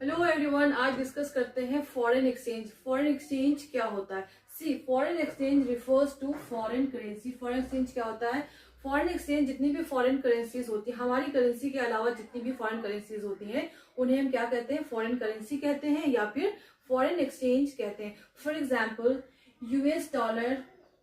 Hello everyone, आज discuss करते हैं फॉरेन एक्सचेंज। फॉरेन एक्सचेंज क्या होता है? See, foreign exchange refers to foreign currency. Foreign exchange क्या होता है? फॉरेन एक्सचेंज जितनी भी फॉरेन करेंसीज होती है, हमारी करेंसी के अलावा जितनी भी फॉरेन करेंसीज होती हैं, उन्हें हम क्या कहते हैं? फॉरेन करेंसी कहते हैं या फिर फॉरेन एक्सचेंज कहते हैं। For example, US dollar,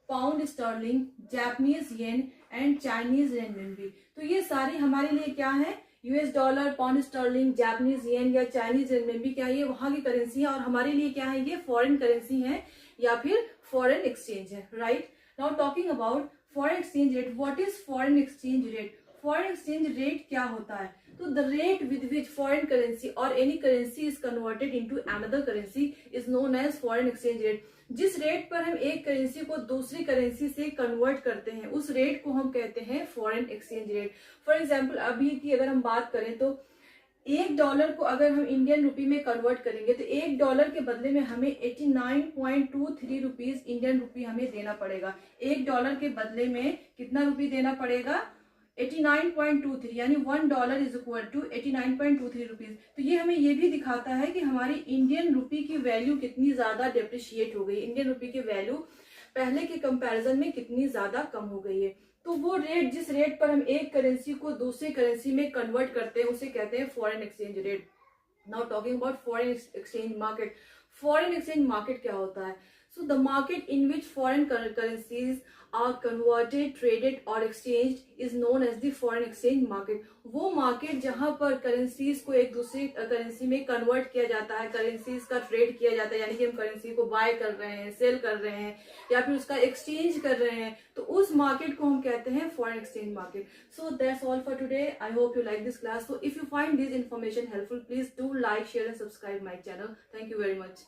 pound sterling, Japanese yen and Chinese renminbi. तो ये सारी हमारे लिए क्या है? US dollar, pound sterling, Japanese yen या चाइनीज रेनमिनबी क्या है? ये वहां की करेंसी है और हमारे लिए क्या है? ये फॉरेन करेंसी है या फिर फॉरेन एक्सचेंज है। Right now, talking about foreign exchange rate. What is foreign exchange rate? Foreign exchange rate क्या होता है? तो the rate with which foreign currency और any currency is converted into another currency is known as foreign exchange rate. जिस rate पर हम एक currency को दूसरी करेंसी से कन्वर्ट करते हैं, उस रेट को हम कहते हैं foreign exchange rate. For example, अभी की अगर हम बात करें तो $1 को अगर हम इंडियन रुपी में कन्वर्ट करेंगे तो $1 के बदले में हमें 89.23 रुपीज इंडियन रुपी हमें देना पड़ेगा। $1 के बदले में कितना रुपी देना पड़ेगा? 89.23, यानी $1 इज इक्वल टू 89.23 रुपीज। तो ये हमें ये भी दिखाता है कि हमारी इंडियन रुपी की वैल्यू कितनी ज्यादा डेप्रिशिएट हो गई, इंडियन रुपी की वैल्यू पहले के कंपैरिजन में कितनी ज्यादा कम हो गई है। तो वो रेट, जिस रेट पर हम एक करेंसी को दूसरी करेंसी में कन्वर्ट करते हैं, उसे कहते हैं foreign exchange rate. Now talking about foreign exchange market. Foreign exchange market क्या होता है? So the market in which foreign currencies are converted, traded और exchange is known as the foreign exchange market. वो मार्केट जहां पर currencies को एक दूसरी करेंसी में कन्वर्ट किया जाता है, करेंसीज का ट्रेड किया जाता है, यानी कि हम करेंसी को बाय कर रहे हैं, सेल कर रहे हैं या फिर उसका एक्सचेंज कर रहे हैं, तो उस मार्केट को हम कहते हैं foreign exchange market. So that's all for today. I hope you like this class. So if you find this information helpful, please do like, share and subscribe my channel. Thank you very much.